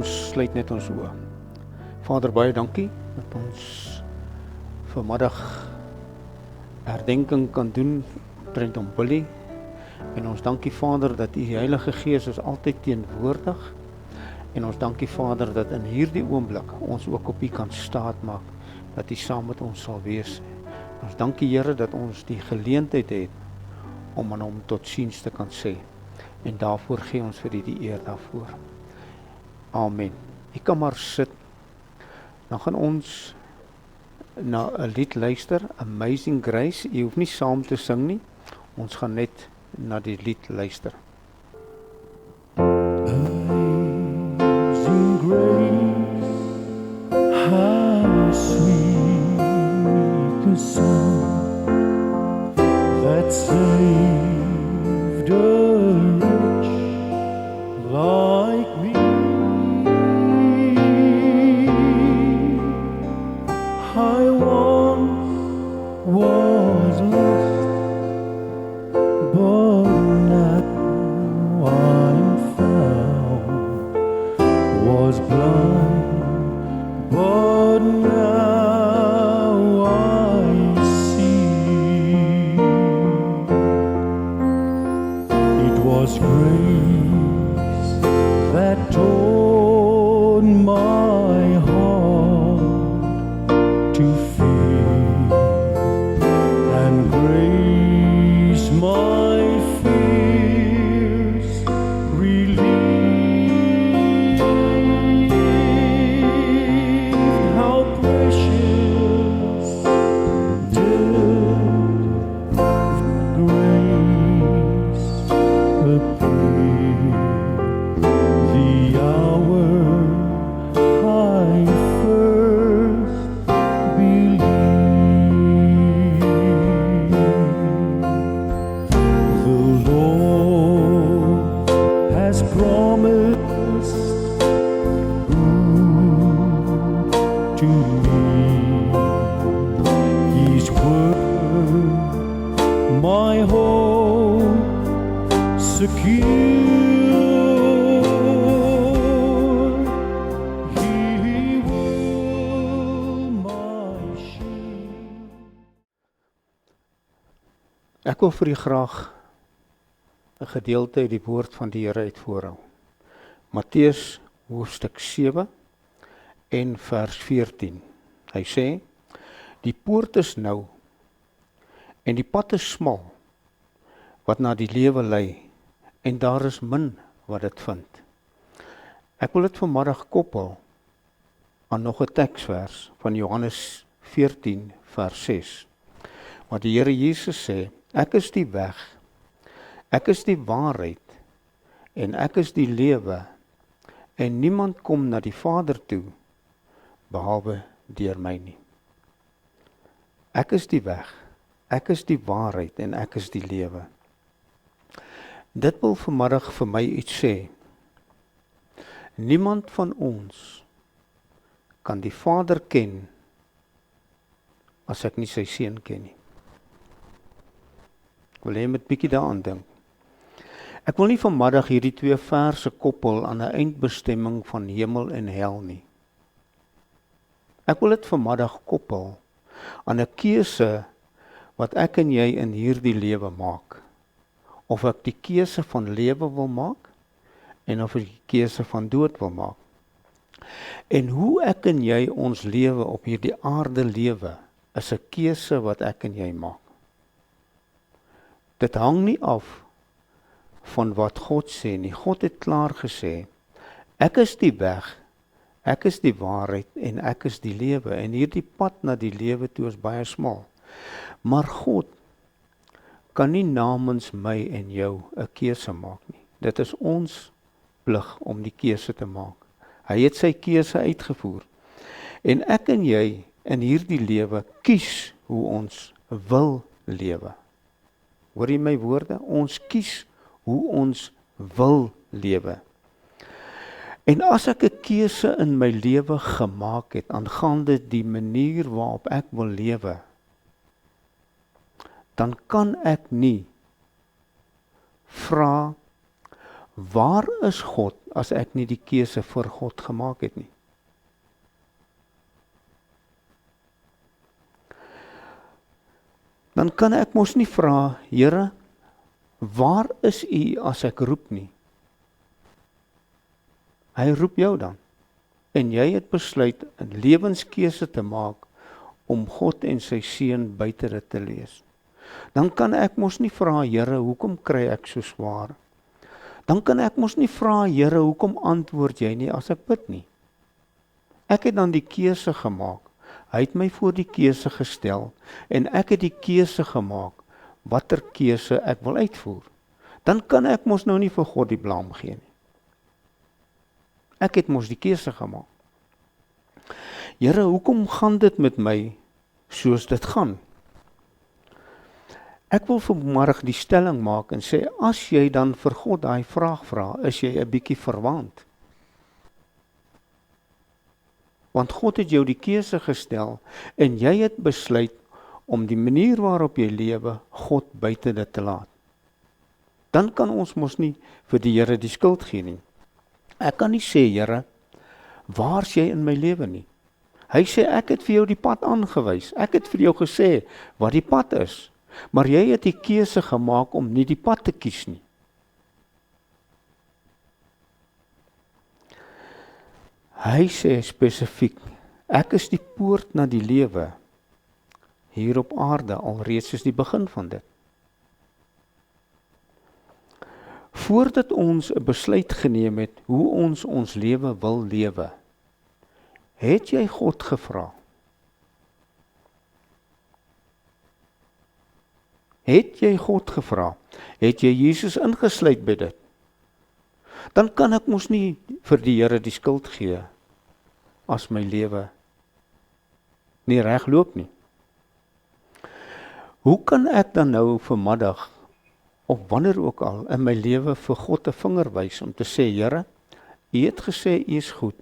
ons sluit net ons oë. Vader, baie dankie dat ons vanmiddag herdenking kan doen rondom Billy. En ons dankie Vader dat U Heilige Gees is altyd teenwoordig. En ons dankie Vader dat in hierdie oomblik ons ook op U kan staatmaak, dat U saam met ons sal wees. Ons dankie Here dat ons die geleentheid het om aan Hom totsiens te kan sê. En daarvoor gee ons vir U die eer daarvoor. Amen. U kan maar sit. Dan gaan ons na 'n lied luister, Amazing Grace. U hoef nie saam te sing nie. Ons gaan net na die lied luister. Amazing grace, how sweet the sound that saved a wretch like me. I once was lost, but now I'm found. Was blind, but now I see. It was grace that taught my heart to fear, and grace my fears relieved. How precious did grace appear the hour I first believed. The Lord has promised good to me. His word, my hope secure. He will my shield. Ek wil vir u graag 'n gedeelte uit die woord van die Here uitvoerhou. Matteus hoofstuk 7 en vers 14. Hy sê: Die poort is nou en die pad is smal wat na die lewe lei, en daar is min wat dit vind. Ek wil dit vanmiddag koppel aan nog 'n teksvers van Johannes 14 vers 6. Waar die Here Jesus sê: Ek is die weg, ek is die waarheid en ek is die lewe, en niemand kom na die Vader toe behalwe deur my nie. Ek is die weg, ek is die waarheid en ek is die lewe. Dit wil vanmiddag vir my iets sê. Niemand van ons kan die Vader ken as ek nie sy seun ken nie. Ek wil hê met bietjie daaraan dink. Ek wil nie vanmiddag hierdie twee verse koppel aan 'n eindbestemming van hemel en hel nie. Ek wil dit vanmiddag koppel aan 'n keuse wat ek en jy in hierdie lewe maak. Of ek die keuse van lewe wil maak en of ek die keuse van dood wil maak. En hoe ek en jy ons lewe op hierdie aarde lewe is 'n keuse wat ek en jy maak. Dit hang nie af van wat God sê nie. God het klaar gesê, ek is die weg, ek is die waarheid en ek is die lewe. En hierdie pad na die lewe toe is baie smal. Maar God kan nie namens my en jou 'n keuse maak nie. Dit is ons plig om die keuse te maak. Hy het sy keuse uitgevoer. En ek en jy in hierdie lewe kies hoe ons wil lewe. Hoor jy my woorde? Ons kies hoe ons wil lewe. En as ek 'n keuse in my lewe gemaak het aangaande die manier waarop ek wil lewe, dan kan ek nie vra, waar is God as ek nie die keuse vir God gemaak het nie. Dan kan ek mos nie vra, Here, waar is U as ek roep nie? Hy roep jou dan. En jy het besluit 'n lewenskeuse te maak om God en sy seun buite dit te lees. Dan kan ek mos nie vra, Here, hoekom kry ek so swaar? Dan kan ek mos nie vra, Here, hoekom antwoord jy nie as ek bid nie? Ek het dan die keuse gemaak. Hy het my voor die keuse gestel en ek het die keuse gemaak watter keuse ek wil uitvoer. Dan kan ek mos nou nie vir God die blame gee nie. Ek het mos die keuse gemaak. Here, hoekom gaan dit met my soos dit gaan? Ek wil vanmôre die stelling maak en sê, as jy dan vir God daai vraag vra, is jy 'n bietjie verwant. Want God het jou die keuse gestel en jy het besluit om die manier waarop jy lewe, God buite dit te laat. Dan kan ons mos nie vir die Here die skuld gee nie. Ek kan nie sê, Here, waar's jy in my lewe nie? Hy sê, ek het vir jou die pad aangewys. Ek het vir jou gesê wat die pad is. Maar jy het die keuse gemaak om nie die pad te kies nie. Hy sê spesifiek, ek is die poort na die lewe hier op aarde, alreeds is die begin van dit. Voordat ons 'n besluit geneem het hoe ons lewe wil lewe, het jy God gevra? Het jy God gevra? Het jy Jesus ingesluit by dit? Dan kan ek mos nie vir die Here die skuld gee as my lewe nie reg loop nie. Hoe kan ek dan nou vanmiddag of wanneer ook al in my lewe vir God 'n vinger wys om te sê, Here, U het gesê U is goed.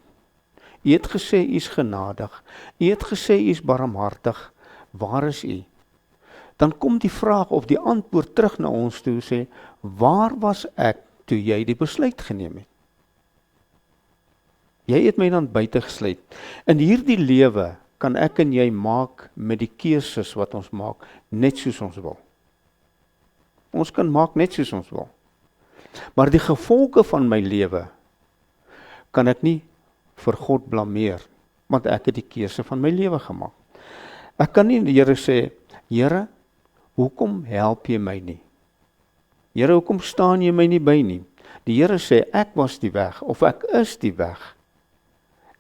U het gesê U is genadig. U het gesê U is barmhartig. Waar is U? Dan kom die vraag of die antwoord terug na ons toe sê, waar was ek toe jy die besluit geneem het? Jy het my dan buite gesluit. In hierdie lewe kan ek en jy maak met die keuses wat ons maak, net soos ons wil. Ons kan maak net soos ons wil. Maar die gevolge van my lewe kan ek nie vir God blameer, want ek het die keuse van my lewe gemaak. Ek kan nie die Here sê, Here, hoekom help jy my nie? Here, hoekom staan jy my nie by nie? Die Here sê, ek was die weg, of ek is die weg,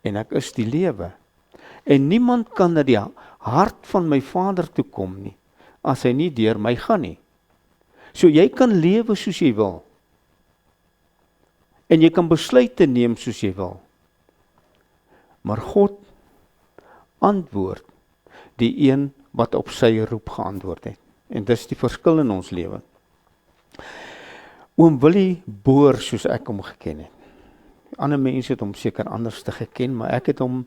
en ek is die lewe. En niemand kan na die hart van my Vader toe kom nie, as hy nie deur my gaan nie. So jy kan lewe soos jy wil, en jy kan besluite neem soos jy wil. Maar God antwoord die een wat op sy roep geantwoord het. En dis die verskil in ons lewe. Oom Willie Boer, soos ek hom geken het. Ander mense het hom seker anders te geken, maar ek het hom,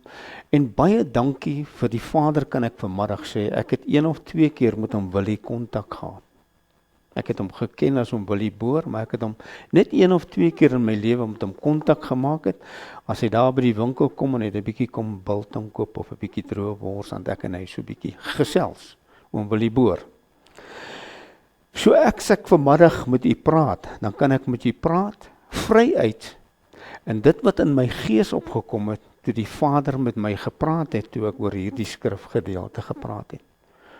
en baie dankie vir die Vader kan ek vanmiddag sê, ek het 1 of 2 keer met hom Willie kontak gehad. Ek het hom geken as hom Willie Boer, maar ek het hom net 1 of 2 keer in my lewe met hom kontak gemaak het, as hy daar by die winkel kom en het 'n bietjie kom biltong koop of 'n bietjie droë wors, dan ek en hy so 'n bietjie gesels, oom Willie Boer. So ek vanmiddag met u praat, dan kan ek met u praat, vry uit, en dit wat in my gees opgekom het, toe die Vader met my gepraat het, toe ek oor hierdie skrifgedeelte gepraat het.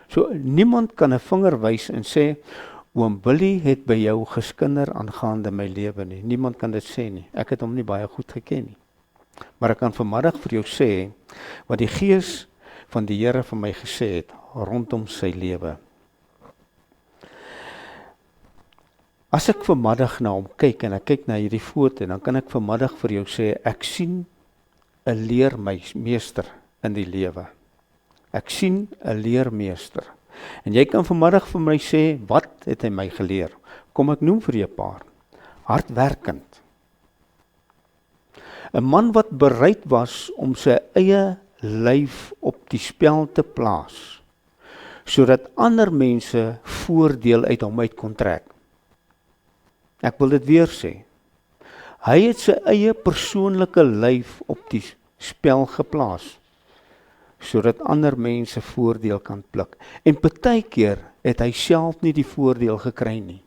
So niemand kan 'n vinger wys en sê, oom Willie het by jou geskinder aangaande my lewe nie. Niemand kan dit sê nie. Ek het hom nie baie goed geken nie. Maar ek kan vanmiddag vir jou sê, wat die Gees van die Here vir my gesê het, rondom sy lewe. As ek vanmiddag na hom kyk, en ek kyk na hierdie foto, dan kan ek vanmiddag vir jou sê, ek sien 'n leermeester in die lewe. Ek sien 'n leermeester. En jy kan vanmiddag vir my sê, wat het hy my geleer? Kom ek noem vir jou 'n paar. Hardwerkend. 'n Man wat bereid was om sy eie lyf op die spel te plaas, sodat ander mense voordeel uit hom uit kon trek. Ek wil dit weer sê. Hy het sy eie persoonlike lyf op die spel geplaas, sodat ander mense voordeel kan pluk. En partykeer het hy self nie die voordeel gekry nie.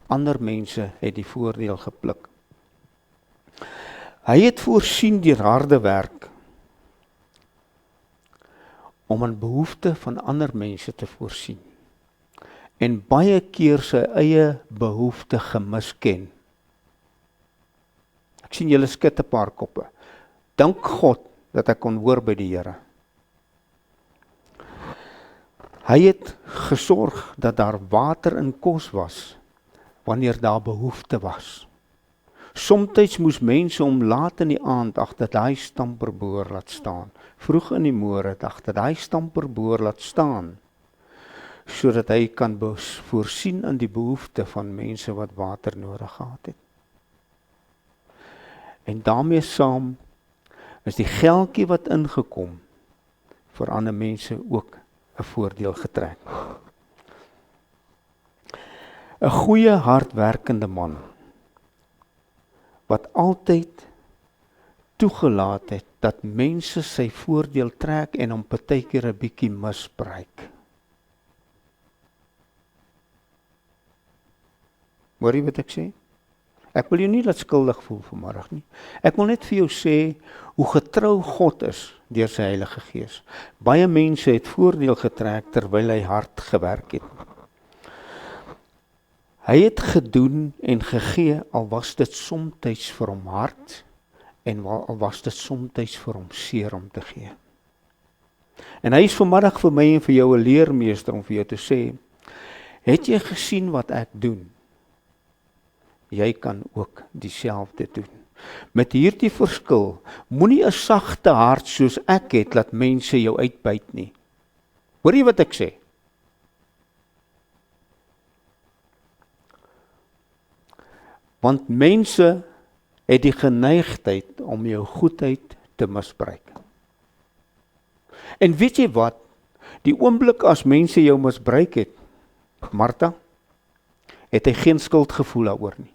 Ander mense het die voordeel gepluk. Hy het voorsien deur harde werk om aan behoefte van ander mense te voorsien. En baie keer sy eie behoefte gemisken. Ek sien julle skud 'n paar koppe. Dank God dat ek kon hoor by die Here. Hy het gesorg dat daar water in kos was, wanneer daar behoefte was. Somtyds moes mense om laat in die aand agter daai stamperboor laat staan, vroeg in die môre agter daai stamperboor laat staan, sodat hy kan voorsien in die behoefte van mense wat water nodig gehad het. En daarmee saam is die geldjie wat ingekom vir ander mense ook 'n voordeel getrek. 'n Goeie hardwerkende man wat altyd toegelaat het dat mense sy voordeel trek en hom partykeer 'n bietjie misbruik. Hoor jy wat ek sê? Ek wil jou nie laat skuldig voel vanmiddag nie. Ek wil net vir jou sê hoe getrou God is deur sy Heilige Gees. Baie mense het voordeel getrek terwyl hy hard gewerk het. Hy het gedoen en gegee, al was dit somtyds vir hom hard en al was dit somtyds vir hom seer om te gee. En hy is vanmiddag vir my en vir jou 'n leermeester om vir jou te sê, het jy gesien wat ek doen? Jy kan ook dieselfde doen. Met hierdie verskil, moenie 'n sagte hart soos ek het, laat mense jou uitbuit nie. Hoor jy wat ek sê? Want mense het die geneigtheid om jou goedheid te misbruik. En weet jy wat? Die oomblik as mense jou misbruik het, Martha, het hy geen skuldgevoel daaroor nie.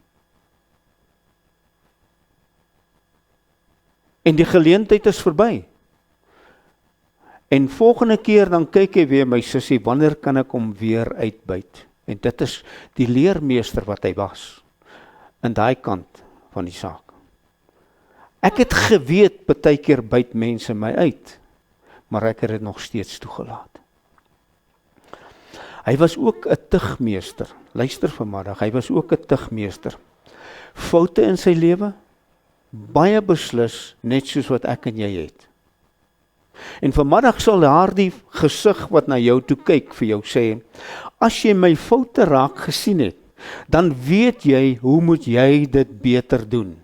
En die geleentheid is verby. En volgende keer dan kyk hy weer, my sussie, wanneer kan ek hom weer uitbuit? En dit is die leermeester wat hy was, in daai kant van die saak. Ek het geweet, partykeer byt mense my uit, maar ek het dit nog steeds toegelaat. Hy was ook 'n tugmeester, luister vanmiddag, hy was ook 'n tugmeester. Foute in sy lewe, baie beslis, net soos wat ek en jy het. En vanmiddag sal daardie gesig wat na jou toe kyk vir jou sê, as jy my foute raak gesien het, dan weet jy, hoe moet jy dit beter doen.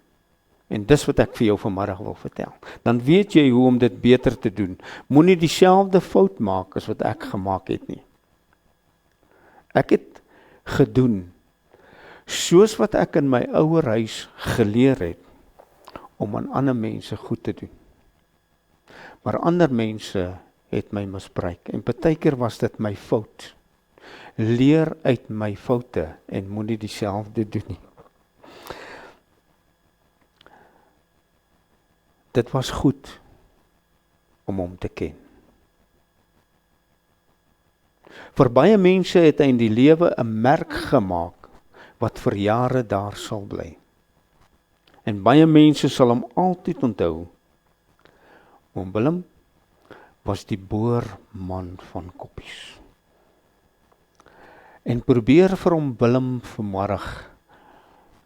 En dis wat ek vir jou vanmiddag wil vertel. Dan weet jy hoe om dit beter te doen. Moenie dieselfde fout maak as wat ek gemaak het nie. Ek het gedoen, soos wat ek in my ouer huis geleer het, om aan ander mense goed te doen. Maar ander mense het my misbruik, en partykeer was dit my fout. Leer uit my foute, en moenie dieselfde doen nie. Dit was goed, om hom te ken. Vir baie mense het hy in die lewe 'n merk gemaak, wat vir jare daar sal bly. En baie mense sal hom altyd onthou. Oom Willem was die boorman van koppies. En probeer vir hom Willem vanmiddag,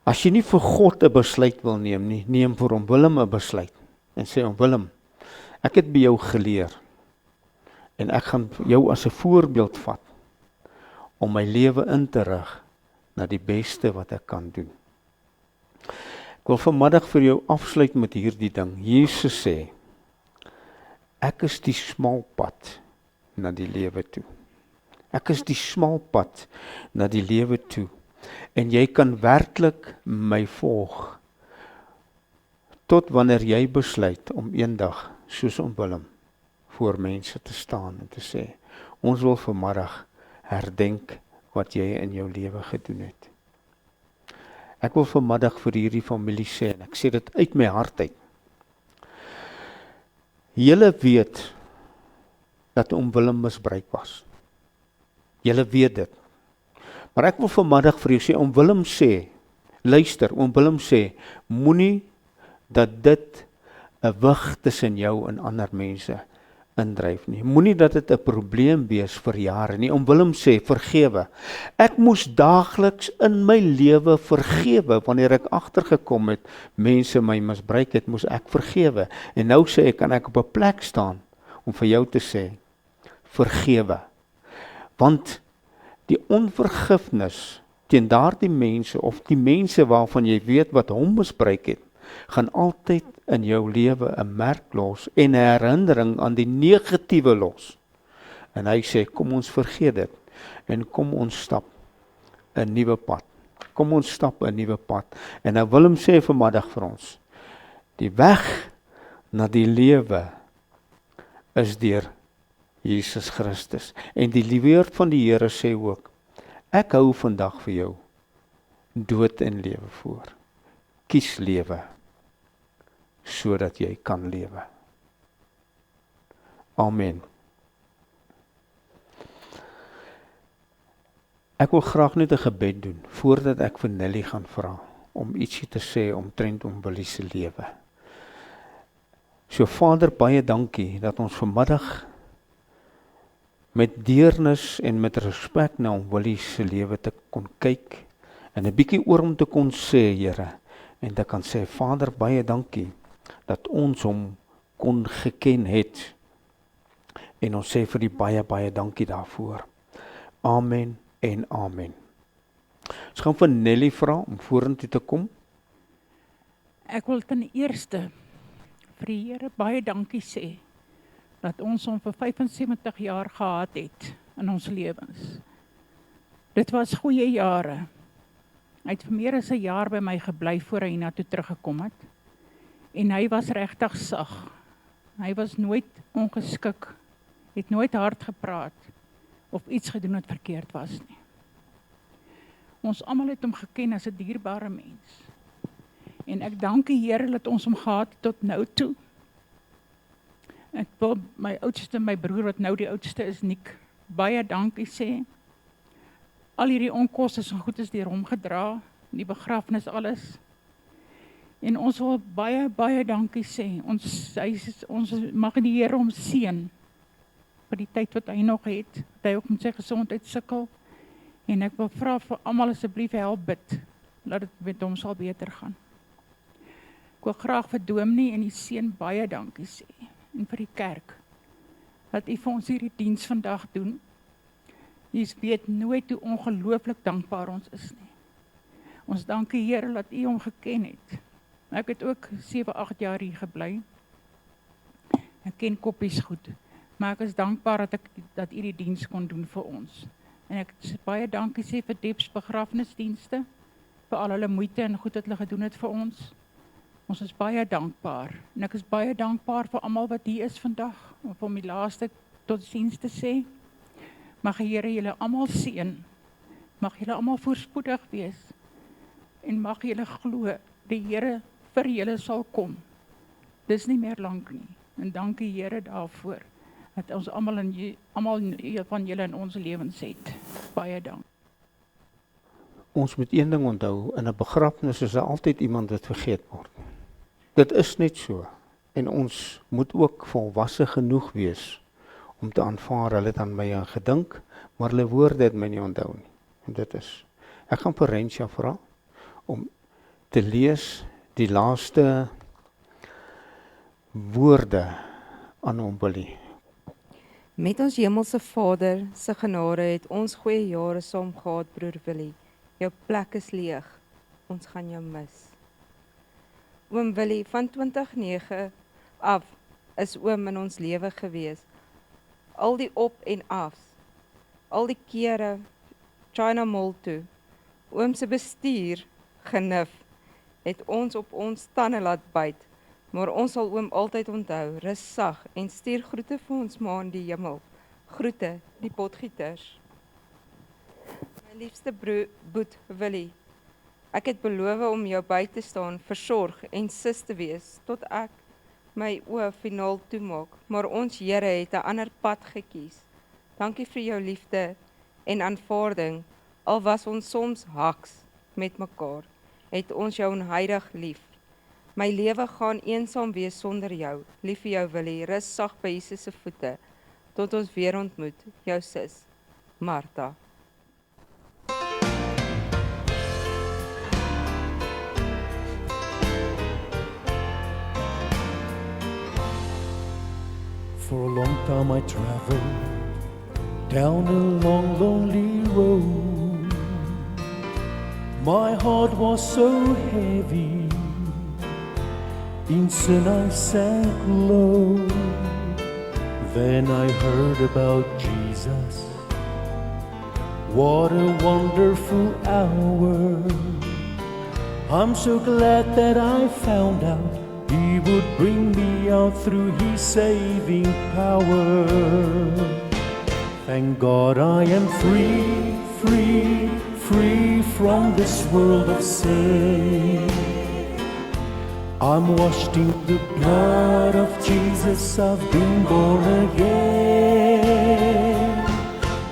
as jy nie vir God 'n besluit wil neem nie, neem vir hom Willem 'n besluit. En sê hom, Willem, ek het by jou geleer, en ek gaan jou as 'n voorbeeld vat, om my lewe in te rig, na die beste wat ek kan doen. Ek wil vanmiddag vir jou afsluit met hierdie ding. Jesus sê, ek is die smal pad na die lewe toe. Ek is die smal pad na die lewe toe. En jy kan werklik my volg, tot wanneer jy besluit om eendag, soos om Willem, voor mense te staan en te sê, ons wil vanmiddag herdenk wat jy in jou lewe gedoen het. Ek wil vanmiddag vir hierdie familie sê, en ek sê dit uit my hart uit. Julle weet dat oom Willem misbruik was. Julle weet dit. Maar ek wil vanmiddag vir jou sê, oom Willem sê, luister, oom Willem sê, moenie dat dit 'n wig tussen jou en ander mense indryf nie. Moenie dat dit 'n probleem wees vir jare nie. Oom Willem sê, vergewe. Ek moes daagliks in my lewe vergewe, wanneer ek agtergekom het, mense my misbruik het, moes ek vergewe. En nou sê ek, kan ek op 'n plek staan, om vir jou te sê, vergewe. Want die onvergifnis teen daardie mense, of die mense waarvan jy weet wat hom misbruik het, gaan altyd in jou lewe 'n merk los en 'n herinnering aan die negatiewe los. En hy sê, kom ons vergeet dit en kom ons stap 'n nuwe pad. Kom ons stap 'n nuwe pad. En nou wil hom sê vanmiddag vir ons, die weg na die lewe is deur Jesus Christus. En die woord van die Here sê ook, ek hou vandag vir jou dood en lewe voor. Kies lewe, sodat jy kan lewe. Amen. Ek wil graag net 'n gebed doen, voordat ek vir Nelly gaan vra, om ietsie te sê omtrent oom Willie se lewe. So Vader, baie dankie, dat ons vanmiddag met deernis en met respek na oom Willie se lewe te kon kyk, en 'n bietjie oor hom te kon sê, Here, en te kan sê, Vader, baie dankie, dat ons hom kon geken het, en ons sê vir die baie dankie daarvoor. Amen en amen. Ons gaan vir Nelly vra om vorentoe te kom. Ek wil ten eerste vir die Here baie dankie sê, dat ons hom vir 75 jaar gehad het in ons lewens. Dit was goeie jare. Hy het vir meer as 'n jaar by my gebly voor hy hiernatoe teruggekom het. En hy was regtig sag. Hy was nooit ongeskik, het nooit hard gepraat of iets gedoen wat verkeerd was nie. Ons almal het hom geken as 'n dierbare mens. En ek dank die Here dat ons hom gehad het tot nou toe. Ek wil my oudste, my broer wat nou die oudste is, Nick, baie dankie sê. Al hierdie onkoste is goed is deur hom gedra, die begrafnis, alles. En ons wil baie dankie sê. Ons mag die Here hom seën vir die tyd wat hy nog het, dat hy ook met sy gesondheid sukkel. En ek wil vra vir almal asseblief help bid, dat dit met hom sal beter gaan. Ek wil graag vir Dominee en die seun baie dankie sê, en vir die kerk, dat u vir ons hierdie diens vandag doen. U weet nooit hoe ongelooflik dankbaar ons is nie. Ons dank die Here dat u hom geken het. Ek het ook 7-8 jaar hier gebly. Ek ken koppies goed, maar ek is dankbaar dat u die diens kon doen vir ons. En ek baie dankie sê vir Debs begrafnisdienste, vir al hulle moeite en goed wat hulle gedoen het vir ons. Ons is baie dankbaar. En ek is baie dankbaar vir almal wat hier is vandag, om die laaste totsiens te sê. Mag die Here julle almal seën. Mag julle almal voorspoedig wees. En mag julle glo, die Here vir julle sal kom. Dis nie meer lank nie. En dankie Here daarvoor, dat ons almal van julle in ons lewens het. Baie dank. Ons moet een ding onthou, in 'n begrafnis is daar altyd iemand wat vergeet word. Dit is net so. En ons moet ook volwasse genoeg wees om te aanvaar, hulle het aan my gedink, maar hulle woorde het my nie onthou nie. En dit is. Ek gaan vir Rensha vra om te lees die laaste woorde aan hom Willie. Met ons hemelse Vader se genade het ons goeie jare saam gehad, broer Willie. Jou plek is leeg. Ons gaan jou mis. Oom Willie, van 2009 af is oom in ons lewe gewees. Al die op en afs, al die kere China Mall toe, oom se bestuur genif, het ons op ons tande laat byt, maar ons sal oom altyd onthou, rus sag en stuur groete vir ons ma in die hemel. Groete, die Potgieters. My liefste boet Willie, Ek het beloof om jou by te staan, versorg en sis te wees, tot ek my oë finaal toemaak. Maar ons Here het 'n ander pad gekies. Dankie vir jou liefde en aanvaarding, al was ons soms haks met mekaar, het ons jou onheilig lief. My lewe gaan eensaam wees sonder jou. Lief vir jou Willie, rus sag by Jesus se voete, tot ons weer ontmoet, jou sis, Martha. For a long time I traveled down a long, lonely road. My heart was so heavy, in sin I sank low. Then I heard about Jesus. What a wonderful hour. I'm so glad that I found out He would bring me out through His saving power. Thank God I am free, free, free from this world of sin. I'm washed in the blood of Jesus, I've been born again.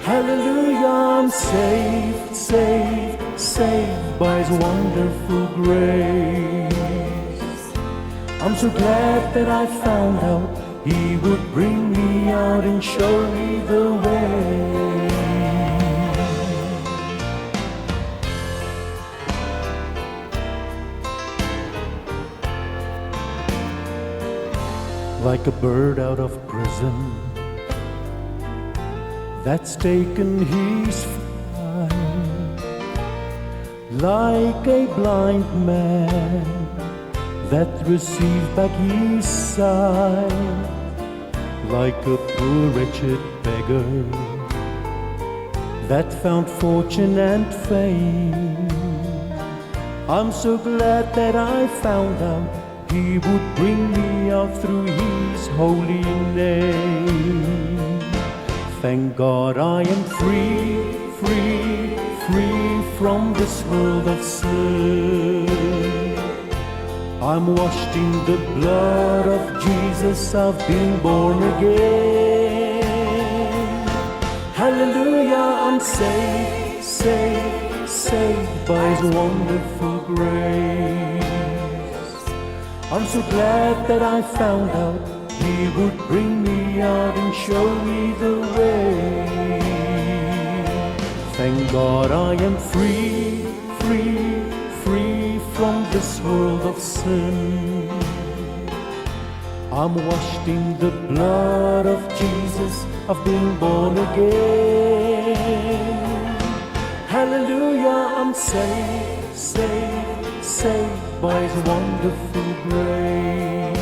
Hallelujah, I'm saved, saved, saved by His wonderful grace. I'm so glad that I found out He would bring me out and show me the way. Like a bird out of prison that's taken his flight, like a blind man that received back his sight, like a poor wretched beggar that found fortune and fame. I'm so glad that I found out He would bring me out through His holy name. Thank God I am free, free, free from this world of sin. I'm washed in the blood of Jesus, I've been born again. Hallelujah, I'm saved, saved, saved by His wonderful grace. I'm so glad that I found out He would bring me out and show me the way. Thank God I am free, free, free from this world of sin. I'm washed in the blood of Jesus, I've been born again. Hallelujah, I'm saved, saved, saved by His wonderful grace.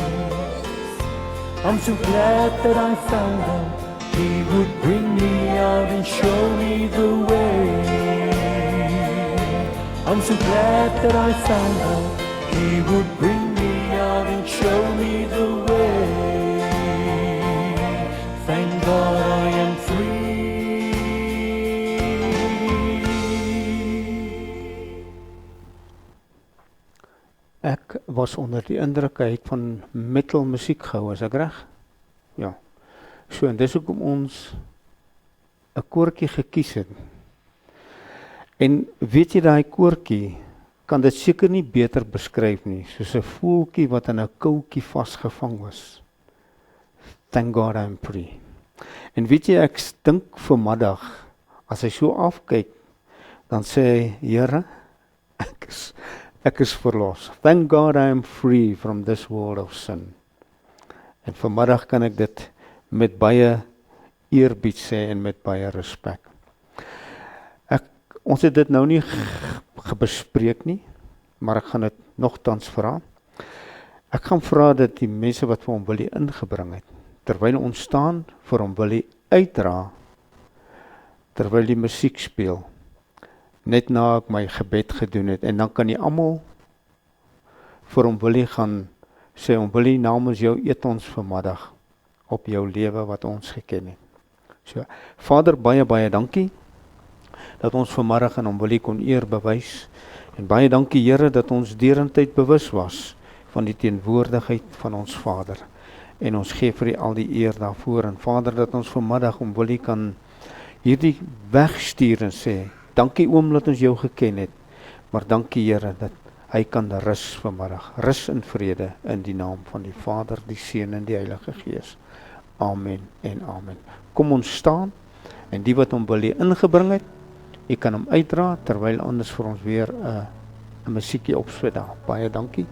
I'm so glad that I found out He would bring me out and show me the way. I'm so glad that I found out He would bring me out and show me the way. Thank God I am free. Ek was onder die indruk hy het van metal musiek gehou, is ek reg? Ja. So, en dis hoekom ons 'n koortjie gekies het. En weet jy, daai koortjie kan dit seker nie beter beskryf nie, soos 'n voeltjie wat in 'n koutjie vasgevang was. Thank God I'm free. En weet jy, ek dink vanmiddag, as hy so afkyk, dan sê hy, Here, ek is verlos. Thank God I am free from this world of sin. En vanmiddag kan ek dit met baie eerbied sê en met baie respek. Ons het dit nou nie gebespreek nie, maar ek gaan dit nogtans vra. Ek gaan vra dat die mense wat vir hom Willie ingebring het, terwyl ons staan vir hom Willie uitdra, terwyl die musiek speel, net na ek my gebed gedoen het, en dan kan jy almal vir hom Willie gaan sê, hom Willie, namens jou eet ons vanmiddag op jou lewe wat ons geken het. So, Vader, baie, baie dankie dat ons vanmiddag aan hom wil kon eer bewys. En baie dankie Here dat ons derentyd bewus was van die teenwoordigheid van ons Vader. En ons gee vir U al die eer daarvoor. En Vader, dat ons vanmiddag om wil kan hierdie wegstuur en sê, dankie oom dat ons jou geken het, maar dankie Here dat hy kan rus vanmiddag, rus in vrede in die naam van die Vader, die Seun en die Heilige Gees. Amen en amen. Kom ons staan, en die wat hom wil ingebring het, jy kan hom uitdra, terwyl anders vir ons weer 'n musiekie opspeel daar. Baie dankie.